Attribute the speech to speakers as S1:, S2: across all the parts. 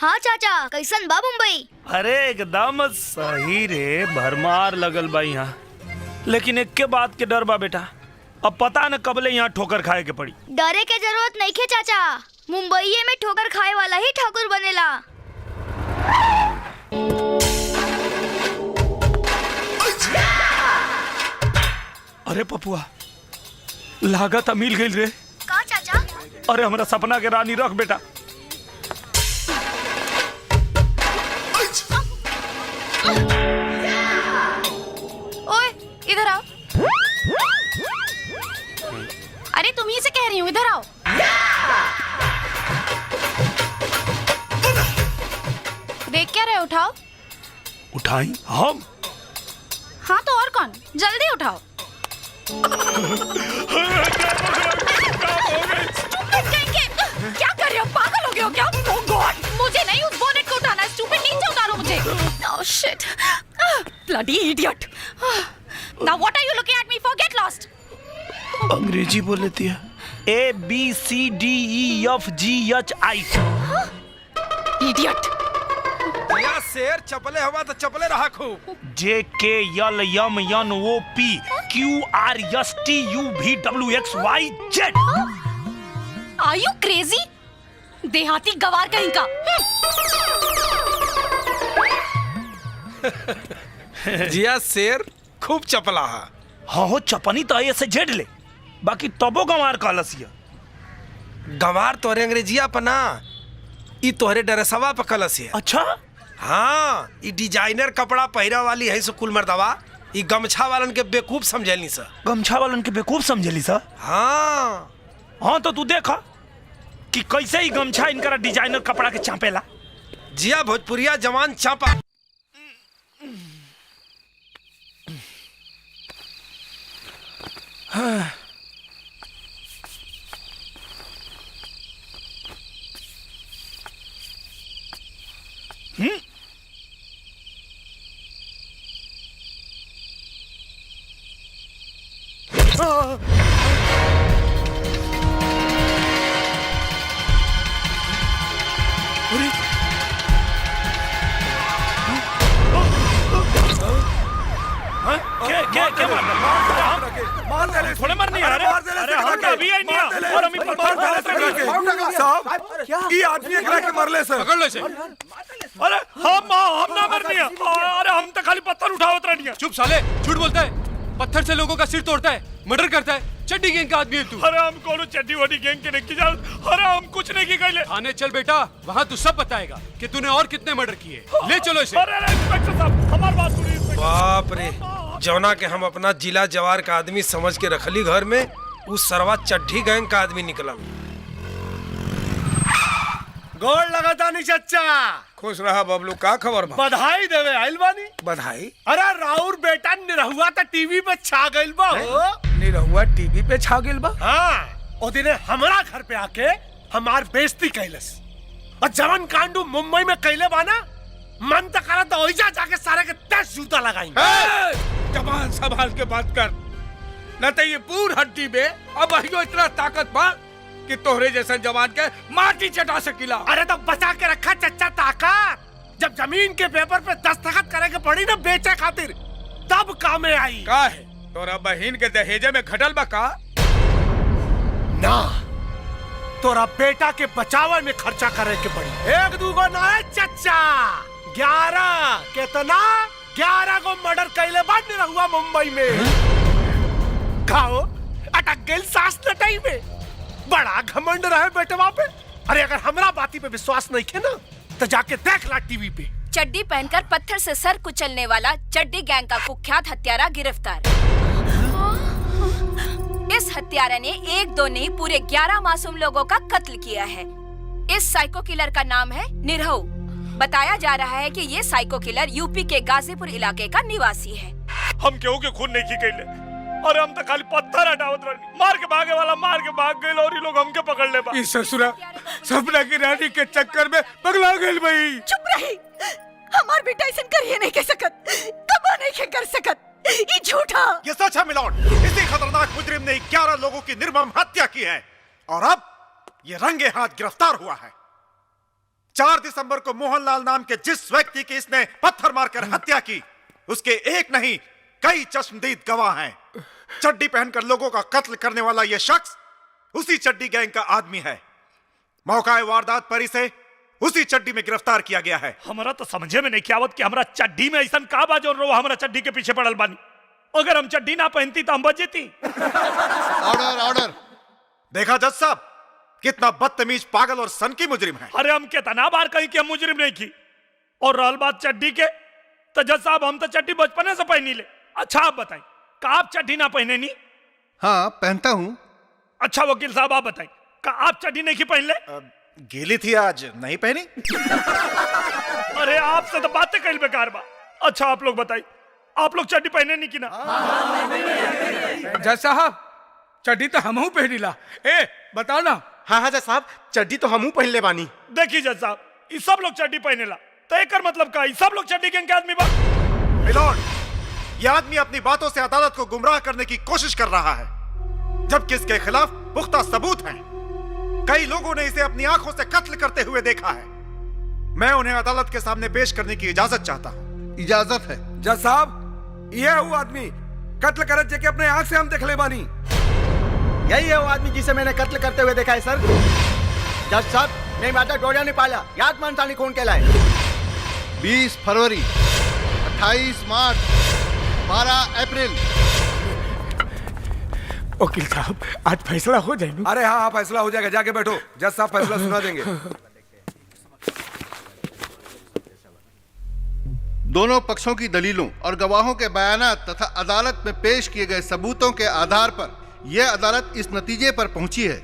S1: हाँ चाचा, कैसन बा मुंबई?
S2: अरे एकदम सही रे, भरमार लगल बा यहाँ। लेकिन एक के बात के डर बा बेटा, अब पता न कबले यहाँ ठोकर खाए के पड़ी।
S1: डरे के जरूरत नहीं खे चाचा, मुंबई में ठोकर खाए वाला ही ठाकुर बनेला।
S2: अरे पपुआ, लागत मिल गई रे।
S1: का चाचा?
S2: अरे हमारा सपना के रानी रख बेटा।
S3: ओए इधर आओ। अरे तुम ही से कह रही हूँ, इधर आओ। देख क्या रहे, उठाओ।
S2: उठाई हम?
S3: हाँ तो और कौन, जल्दी उठाओ। क्या कर रहे हो, पागल हो गए हो क्या? Oh God, मुझे नहीं उस बोनेट को उठाना है, स्टूपिड, नीचे उतारो मुझे। Oh shit, bloody idiot. Now what are you looking at me for? Get lost.
S2: अंग्रेजी बोल लेती है। ABCDEFGHI।
S3: Idiot.
S4: या शेर चपले हवा तो चपले रहा खूब।
S2: JKLMNOPQRSTUVWXYZ।
S3: Are you crazy? देहाती गवार कहीं का।
S4: जिया शेर खूब चपला है।
S2: हाँ हो, चपनी तो ऐसे जेड ले, बाकी तबो गंवार कलसिया।
S4: गंवार तोरे अंग्रेजिया पना, ई तोहरे डरसवा पे कलसिया।
S2: अच्छा
S4: हाँ, ई डिजाइनर कपड़ा पहिरा वाली है सुकुल मर्दवा, ई गमछा वालन के बेवकूफ समझेली सा।
S2: गमछा वालन के बेवकूफ समझेली सा?
S4: हाँ
S2: हाँ तो तू देखा कि कैसे ही गमछा इनका डिजाइनर कपड़ा के चापेला।
S4: जिया भोजपुरिया जवान चापा।
S2: हाँ। थोड़े मरनी है। अरे हम तो अभी आई नहीं है और हम
S5: साहब ये आदमी एकरा के मरले से
S4: पकड़ ले से।
S2: अरे हम ना मरनी है। अरे हम तो खाली पत्थर उठावत रहनी है।
S6: चुप साले, झूठ बोलता है, पत्थर से लोगों का सिर तोड़ता है, मर्डर करता है, चड्डी गैंग का आदमी है तू।
S2: अरे हम कौन चड्डी वड्डी गैंग के नहीं जाओ। अरे हम कुछ नहीं की कहले।
S6: थाने चल बेटा, वहाँ तू सब बताएगा कि तूने और कितने मर्डर किए। ले चलो इसे।
S2: अरे इंस्पेक्टर साहब, हमारी बात सुनिए।
S4: बाप रे, जौना के हम अपना जिला जवार का आदमी समझ के रखली घर में, उस सरवा चड्ढी गैंग का आदमी निकला।
S5: गोड़ लगाता नहीं चच्चा।
S4: खुश रहा बबलू, का खबर बा?
S5: बधाई देवे आइल बानी।
S4: बधाई?
S5: अरे राउर बेटा निरहुआ तो टीवी पे छा गइल बा हो।
S4: निरहुआ टीवी पे छा गइल बा?
S5: हाँ, ओ दिने हमरा घर पे आके हमार बेइज्जती कैलस, और जवन कांडू मुंबई में कैले बा ना, मन तो करा तो ओइजा जाके सारे के 10 जूता लगाएंगे।
S4: जबान संभाल के बात कर, न तो ये पूर हड्डी में अब अहियो इतना ताकत बा कि तोहरे जैसे जवान के माटी चटा सकिला।
S5: अरे तो बचा के रखा चच्चा ताकत, जब जमीन के पेपर पे दस्तखत करे के पड़ी ना बेचे खातिर, तब काम में आई।
S4: का है तोरा बहिन के दहेजे में घटल बा का?
S5: ना, तोरा बेटा के बचावे में खर्चा करे के पड़ी। 1-2 ना है चच्चा, 11। कितना? 11 को मर्डर कैले बाद निरहुआ मुंबई में। खाओ अटक गई सांस लटाई में। बड़ा घमंड रहे बेटवा पे। अरे अगर हमरा बाती पे विश्वास नहीं खे ना, तो जाके देख ला टीवी पे।
S3: चड्डी पहनकर पत्थर से सर कुचलने वाला चड्डी गैंग का कुख्यात हत्यारा गिरफ्तार। इस हत्यारा ने 1-2 नहीं, पूरे 11 मासूम लोगों का कत्ल किया है। इस साइको किलर का नाम है निरहु। बताया जा रहा है कि ये साइको किलर यूपी के गाजीपुर इलाके का निवासी है।
S2: हम केहू के खून नहीं की कहले। अरे हम तो खाली पत्थर हटावत रहनी, मार के भागे वाला मार के भाग गए और ये लोग हमके पकड़ ले बा।
S4: इस ससुरा सपना की रानी के चक्कर में पगला गई भाई।
S3: चुप रही, हमार बेटा ऐसा करिए नहीं कह सकत, कबो नहीं कर सकत, ये झूठा।
S7: ये सच है मिलॉर्ड, इसी खतरनाक मुजरिम ने 11 लोगों की निर्मम हत्या की है और अब ये रंगे हाथ गिरफ्तार हुआ है। 4 दिसंबर को मोहनलाल नाम के जिस व्यक्ति की इसने पत्थर मारकर हत्या की, उसके एक नहीं कई चश्मदीद गवाह हैं। चड्डी पहनकर लोगों का कत्ल करने वाला यह शख्स उसी चड्डी गैंग का आदमी है। मौका वारदात पर इसे उसी चड्डी में गिरफ्तार किया गया है।
S2: हमारा तो समझे में नहीं क्या आवत कि हमरा चड्डी में ऐसा का बाजो रो हमरा चड्डी के पीछे पड़ल बानी। अगर हम चड्डी ना पहनती तो हम बच जेती।
S7: Order order. देखा जज साहब, कितना बदतमीज, पागल और सनकी मुजरिम है।
S2: अरे हम कितना बार कही कि हम मुजरिम नहीं की। और रहल बात चड्डी के, तो जज साहब हम तो चड्डी बचपने से पहनी ले। अच्छा आप बताएं, का आप चड्डी ना पहने नहीं?
S8: हाँ पहनता हूँ।
S2: अच्छा वकील साहब आप बताएं, का आप चड्डी नहीं की पहन ले?
S7: गीली थी आज नहीं पहनी।
S2: अरे आपसे तो बातें कहीं बेकार बा। अच्छा आप लोग बताइए, आप लोग चड्डी पहने नहीं की ना?
S4: जज साहब चड्डी तो हमहू पहनीला। ए बताओ ना।
S5: हाँ हाँ जज साहब, चड्डी तो हमू पहन ले बानी।
S2: देखिए जज साहब, ये सब लोग चड्डी पहनेला तो एकर मतलब का? ये सब लोग चड्डी गैंग के आदमी बा?
S7: मिलोड, यह आदमी अपनी बातों से अदालत को गुमराह करने की कोशिश कर रहा है, जबकि इसके खिलाफ पुख्ता सबूत हैं। कई लोगों ने इसे अपनी आंखों से कत्ल करते हुए देखा है। मैं उन्हें अदालत के सामने पेश करने की इजाजत चाहता हूं।
S8: इजाजत है।
S4: जज साहब ये वो आदमी कत्ल करत जे के अपने आंख से हम देख ले बानी।
S5: यही है वो आदमी जिसे मैंने कत्ल करते हुए देखा है सर। जज साहब, नहीं माता डोरिया नहीं पाला, याद मानता नहीं कौन कहलाए।
S8: 20 फरवरी, 28 मार्च, 12 अप्रैल।
S4: वकील साहब आज फैसला हो जाए। अरे हाँ हाँ फैसला हो जाएगा, जाके बैठो, जज साहब फैसला सुना देंगे।
S8: दोनों पक्षों की दलीलों और गवाहों के बयानात तथा अदालत में पेश किए गए सबूतों के आधार पर यह अदालत इस नतीजे पर पहुंची है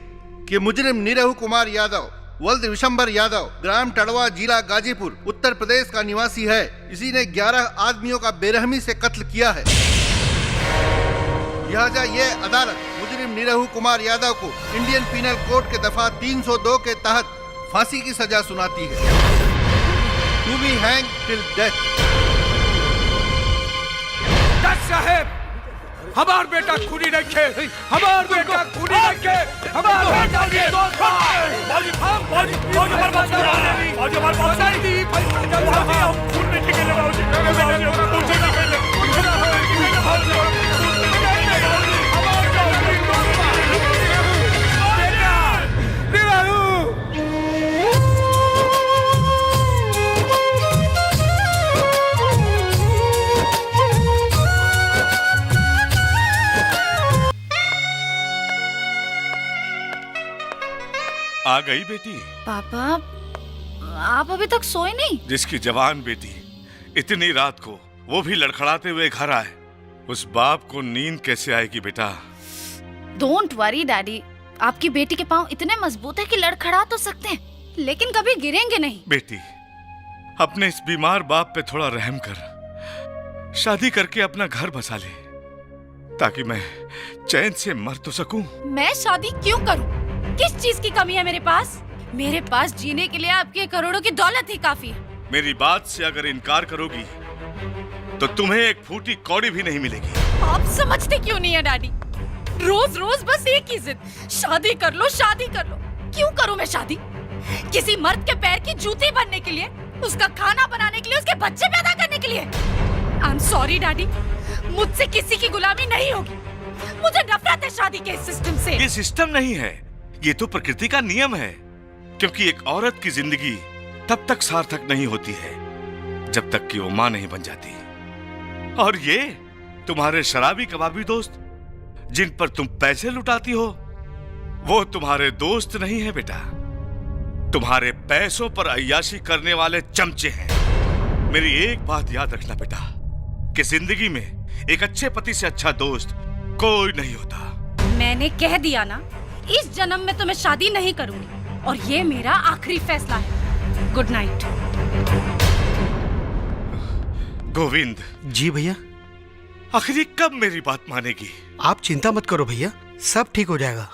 S8: कि मुजरिम निरहु कुमार यादव वल्द विशंबर यादव, ग्राम टड़वा, जिला गाजीपुर, उत्तर प्रदेश का निवासी है। इसी ने 11 आदमियों का बेरहमी से कत्ल किया है। लिहाजा यह अदालत मुजरिम निरहु कुमार यादव को इंडियन पीनल कोड के दफा 302 के तहत फांसी की सजा सुनाती है, to be hang till death.
S4: जज साहब हमार बेटा खूनी रखे, हमार बेटा खूनी रखे, हमार बेटा के दोस्त बाजी हम बाजी हमारे पास बाजी हमारे पास नहीं दी बाजी हम खून नहीं खेले बाजी बाजी हम खून नहीं खेले
S9: आ गई बेटी?
S3: पापा आप अभी तक सोए नहीं?
S9: जिसकी जवान बेटी इतनी रात को वो भी लड़खड़ाते हुए घर आए, उस बाप को नींद कैसे आएगी बेटा?
S3: डोंट वरी डैडी, आपकी बेटी के पांव इतने मजबूत है कि लड़खड़ा तो सकते हैं, लेकिन कभी गिरेंगे नहीं।
S9: बेटी अपने इस बीमार बाप पे थोड़ा रहम कर, शादी करके अपना घर बसा ले ताकि मैं चैन से मर तो सकूं।
S3: मैं शादी क्यों करूं? किस चीज की कमी है मेरे पास? मेरे पास जीने के लिए आपके करोड़ों की दौलत ही काफी है।
S9: मेरी बात से अगर इनकार करोगी तो तुम्हें एक फूटी कौड़ी भी नहीं मिलेगी।
S3: आप समझते क्यों नहीं है डैडी? रोज रोज बस एक ही जिद, शादी कर लो शादी कर लो। क्यों करूं मैं शादी? किसी मर्द के पैर की जूती बनने के लिए, उसका खाना बनाने के लिए, उसके बच्चे पैदा करने के लिए? आई एम सॉरी डैडी, मुझसे किसी की गुलामी नहीं होगी। मुझे नफरत है शादी के इस सिस्टम से।
S9: ये सिस्टम नहीं है, ये तो प्रकृति का नियम है। क्योंकि एक औरत की जिंदगी तब तक सार्थक नहीं होती है जब तक कि वो मां नहीं बन जाती। और ये तुम्हारे शराबी कबाबी दोस्त जिन पर तुम पैसे लुटाती हो, वो तुम्हारे दोस्त नहीं है बेटा, तुम्हारे पैसों पर अय्याशी करने वाले चमचे हैं। मेरी एक बात याद रखना बेटा कि जिंदगी में एक अच्छे पति से अच्छा दोस्त कोई नहीं होता।
S3: मैंने कह दिया ना, इस जन्म में तो मैं शादी नहीं करूंगी और ये मेरा आखिरी फैसला है। Good night.
S9: गोविंद
S5: जी भैया।
S9: आखिरी कब मेरी बात मानेगी?
S5: आप चिंता मत करो भैया, सब ठीक हो जाएगा।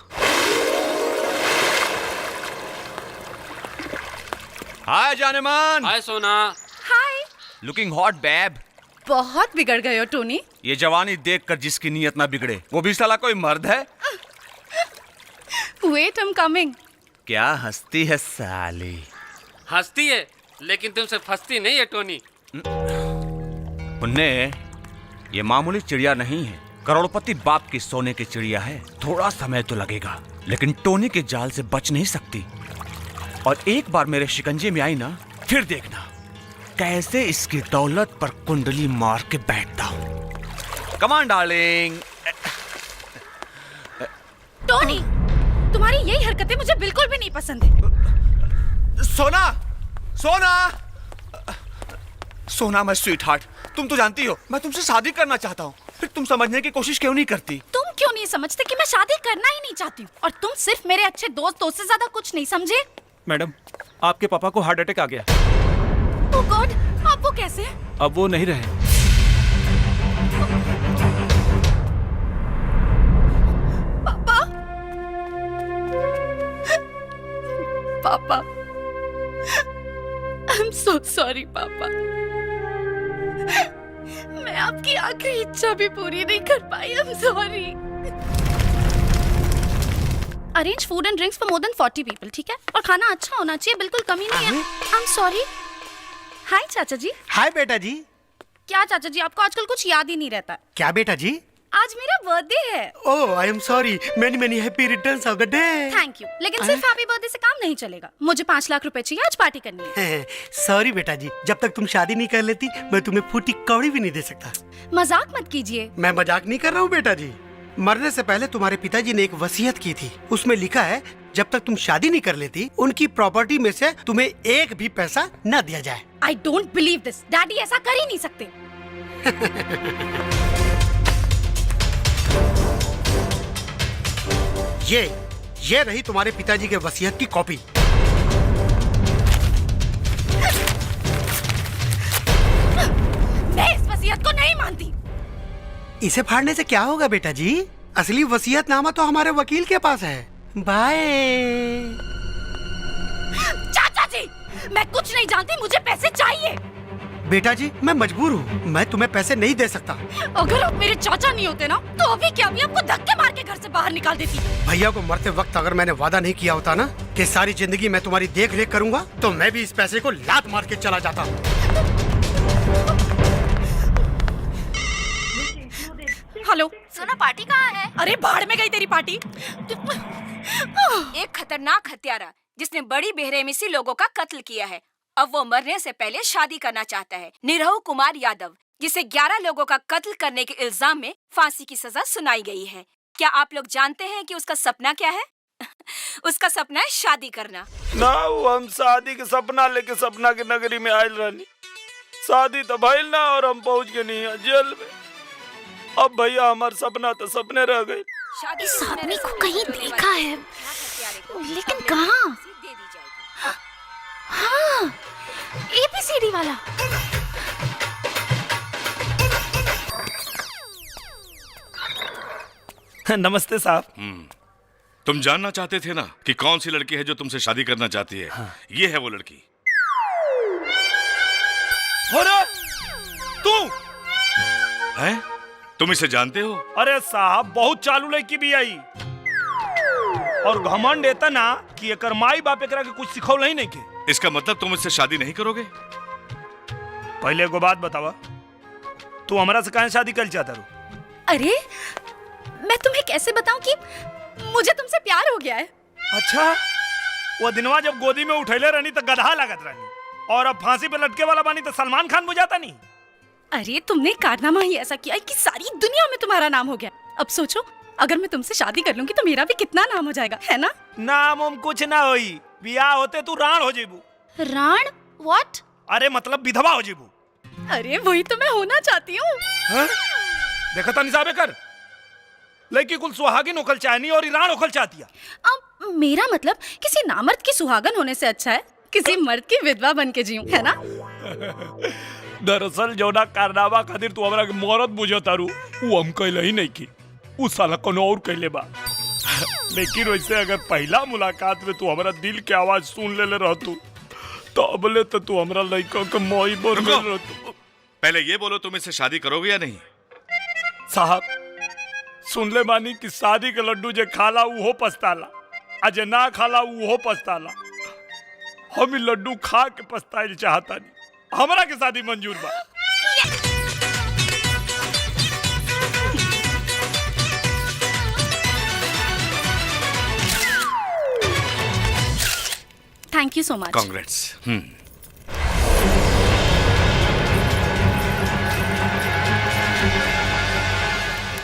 S10: हाय जानेमान।
S6: हाय सोना।
S3: हाय।
S10: Looking hot babe.
S3: बहुत बिगड़ गए हो टोनी।
S10: ये जवानी देखकर जिसकी नीयत ना बिगड़े, वो भी साला कोई मर्द है?
S3: Wait, I am coming.
S10: क्या हंसती है साली।
S6: हंसती है लेकिन तुमसे फंसती नहीं है टोनी।
S10: मुन्ने, ये मामूली चिड़िया नहीं है, करोड़पति बाप की सोने की चिड़िया है। थोड़ा समय तो लगेगा लेकिन टोनी के जाल से बच नहीं सकती। और एक बार मेरे शिकंजे में आई ना, फिर देखना कैसे इसकी दौलत पर कुंडली मार के बैठता हूं। Come on darling.
S3: टोनी, तुम्हारी यही हरकतें मुझे बिल्कुल भी नहीं पसंद है।
S10: सोना, सोना, सोना मैं स्वीट हार्ट, तुम तो जानती हो मैं तुमसे शादी करना चाहता हूँ, फिर तुम समझने की कोशिश क्यों नहीं करती?
S3: तुम क्यों नहीं समझते कि मैं शादी करना ही नहीं चाहती हूँ? और तुम सिर्फ मेरे अच्छे दोस्तों से ज्यादा कुछ नहीं समझे?
S11: मैडम, आपके पापा को हार्ट अटैक आ गया।
S3: ओह गॉड, अब वो कैसे?
S11: अब वो नहीं रहे।
S3: पापा, पापा, आई एम सो सॉरी पापा। मैं आपकी आखिरी इच्छा भी पूरी नहीं कर पाई। I am sorry. Arrange food and drinks for more than 40 people, ठीक है? और खाना अच्छा होना चाहिए, बिल्कुल कमी नहीं है। आई एम सॉरी। हाय चाचा जी।
S5: हाय बेटा जी।
S3: क्या चाचा जी, आपको आजकल कुछ याद ही नहीं रहता?
S5: क्या बेटा जी?
S3: आज मेरा बर्थडे है।
S5: Oh I am sorry, many many happy returns of the day.
S3: Thank you, लेकिन सिर्फ हैप्पी बर्थडे से काम नहीं चलेगा। मुझे 5 लाख रुपए चाहिए, आज पार्टी करनी है।
S5: सॉरी बेटा जी, जब तक तुम शादी नहीं कर लेती मैं तुम्हें फूटी कौड़ी भी नहीं दे सकता।
S3: मजाक मत कीजिए।
S5: मैं मजाक नहीं कर रहा हूँ बेटा जी। मरने से पहले तुम्हारे पिताजी ने एक वसीयत की थी, उसमें लिखा है जब तक तुम शादी नहीं कर लेती उनकी प्रॉपर्टी में से तुम्हें एक भी पैसा न दिया जाए।
S3: I don't believe this. Daddy ऐसा कर ही नहीं सकते।
S5: ये रही तुम्हारे पिताजी के वसीयत की कॉपी।
S3: मैं इस वसीयत को नहीं मानती।
S5: इसे फाड़ने से क्या होगा बेटा जी? असली वसीयतनामा तो हमारे वकील के पास है। बाय।
S3: चाचा जी, मैं कुछ नहीं जानती, मुझे पैसे चाहिए।
S5: बेटा जी मैं मजबूर हूँ, मैं तुम्हें पैसे नहीं दे सकता।
S3: अगर आप मेरे चाचा नहीं होते ना तो अभी क्या अभी आपको धक्के मार के घर से बाहर निकाल देती।
S5: भैया को मरते वक्त अगर मैंने वादा नहीं किया होता ना कि सारी जिंदगी मैं तुम्हारी देख रेख करूंगा, तो मैं भी इस पैसे को लात मार के चला जाता।
S3: हेलो,
S1: सोना पार्टी कहाँ है?
S3: अरे भाड़ में गई तेरी पार्टी।
S12: एक खतरनाक हत्यारा जिसने बड़ी बेरहमी से लोगों का कत्ल किया है, अब वो मरने से पहले शादी करना चाहता है। निरहु कुमार यादव, जिसे 11 लोगों का कत्ल करने के इल्जाम में फांसी की सजा सुनाई गई है। क्या आप लोग जानते हैं कि उसका सपना क्या है? उसका सपना है शादी करना।
S2: ना वो हम शादी के सपना लेके सपना की नगरी में आयल रहनी, शादी तो भइल ना और हम पहुंच गए नहीं जेल में। अब भैया हमार सपना तो सपने रह गए।
S3: इस आदमी को कहीं देखा है, लेकिन कहाँ? हाँ, ABCD वाला।
S2: नमस्ते साहब।
S9: तुम जानना चाहते थे ना कि कौन सी लड़की है जो तुमसे शादी करना चाहती है? हाँ। ये है वो लड़की।
S2: अरे तू
S9: है? तुम इसे जानते हो?
S2: अरे साहब बहुत चालू लड़की भी आई और घमंड एता ना कि एकर माई बाप एकरा के कुछ सिखौल ही नहीं के।
S9: इसका मतलब तुम इससे शादी नहीं करोगे?
S2: पहले एगो बात बतावा, तू हमरा से काहे शादी कर चाहता रू?
S3: अरे मैं तुम्हें कैसे बताऊं कि मुझे तुमसे प्यार हो गया है।
S2: अच्छा, वो दिनवा जब गोदी में उठैले रहनी तो गधा लागत रहनी, और अब फांसी पे लटके वाला बानी तो सलमान खान बुझाता नहीं।
S3: अरे तुमने कारनामा ही ऐसा किया कि सारी दुनिया में तुम्हारा नाम हो गया। अब सोचो, अगर मैं तुमसे शादी कर लूंगी तो मेरा भी कितना नाम हो जाएगा, है ना?
S2: नाम हम कुछ ना होई, ब्याह होते तू राण हो जेबू।
S3: राण? व्हाट?
S2: अरे मतलब विधवा हो जेबू।
S3: अरे वही तो मैं होना चाहती हूँ।
S2: देखा था निसाबे कर, लड़की कुल सुहागिन होकल चाहनी और ईरान होकल चाहती है।
S3: अब मेरा मतलब किसी नामर्द की सुहागन होने से अच्छा है किसी मर्द की विधवा बन के जीऊं, है ना?
S2: दरअसल जोना कारनामा खातिर तू हमरा के मौरत बुझतारू, वो हम कहले ही नहीं की, उस साला कोनो और कहले बा। लेकिन वैसे अगर पहला मुलाकात में तू हमरा दिल के आवाज सुन लेले रहतू तो अबले तो तू हमरा लड़का के मोई बन गल रहतू।
S9: पहले ये बोलो, तुम इससे शादी करोगे या नहीं?
S2: साहब सुन ले बानी कि शादी के लड्डू जे खाला वो पछताला, आ जे ना खाला वो पछताला। हम ई लड्डू खा के पछताइल चाहता नहीं। हमरा के शादी मंजूर बा।
S3: Thank you so much.
S9: Congrats.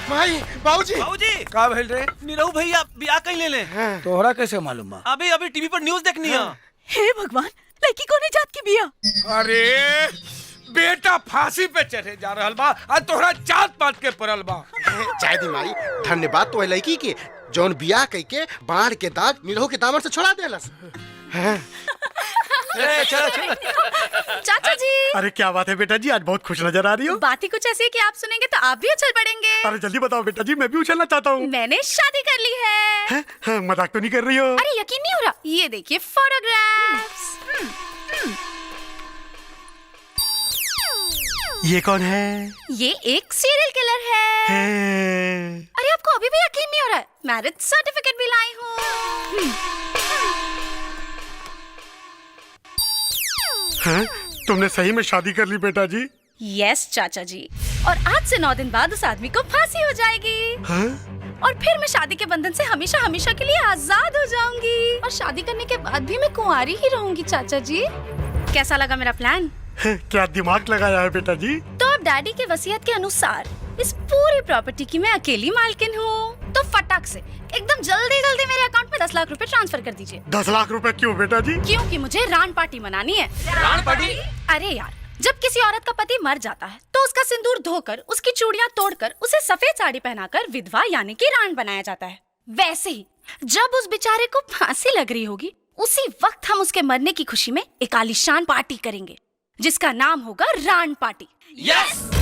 S5: भाई बाबूजी
S11: बाबूजी
S5: का भेल रे?
S11: निरहु भैया बियाह कहीं ले ले।
S5: तोहरा कैसे मालूम बा?
S11: अभी अभी टीवी पर न्यूज़ देखनी है।
S3: हे भगवान, लड़की कोने जात की बिया?
S4: अरे बेटा फांसी पे चढ़े जा रहल बा और तोहरा जात पात के पड़ल बा।
S5: चाय दी माई, धन्यवाद तो है लड़की के जौन बियाह कई के बाढ़ के दाग निरहु के दामन से छोड़ा देलस।
S11: चलो चलो।
S3: चाचा जी,
S5: अरे क्या बात है बेटा जी, आज बहुत खुश नजर आ रही हो।
S3: बात ही कुछ ऐसी है कि आप सुनेंगे तो आप भी उछल पड़ेंगे।
S5: अरे जल्दी बताओ बेटा जी, मैं भी उछलना चाहता हूँ।
S3: मैंने शादी कर ली है।
S5: मजाक तो नहीं कर रही हो?
S3: अरे यकीन नहीं हो रहा, ये देखिए फोटोग्राफ्स।
S5: ये कौन है?
S3: ये एक सीरियल किलर है। अरे आपको अभी भी यकीन नहीं हो रहा है? मैरिज सर्टिफिकेट भी लाई हूँ।
S5: तुमने सही में शादी कर ली बेटा जी?
S3: यस चाचा जी, और आज से 9 दिन बाद उस आदमी को फांसी हो जाएगी। और फिर मैं शादी के बंधन से हमेशा हमेशा के लिए आजाद हो जाऊंगी। और शादी करने के बाद भी मैं कुंवारी ही रहूंगी चाचा जी। कैसा लगा मेरा प्लान?
S5: क्या दिमाग लगाया है बेटा जी?
S3: तो अब डैडी के वसीयत के अनुसार इस पूरी प्रॉपर्टी की मैं अकेली मालकिन हूँ। तो फटाक से एकदम जल्दी जल्दी मेरे अकाउंट में 10 लाख रुपए ट्रांसफर कर दीजिए।
S5: 10 लाख रुपए क्यों बेटा जी?
S3: क्योंकि मुझे रान पार्टी मनानी है।
S11: रान पार्टी?
S3: अरे यार, जब किसी औरत का पति मर जाता है तो उसका सिंदूर धोकर, उसकी चूड़ियां तोड़कर, उसे सफेद साड़ी पहनाकर विधवा यानी कि रान बनाया जाता है। वैसे ही जब उस बेचारे को फांसी लग रही होगी, उसी वक्त हम उसके मरने की खुशी में एक आलीशान पार्टी करेंगे जिसका नाम होगा रान पार्टी।
S11: यस।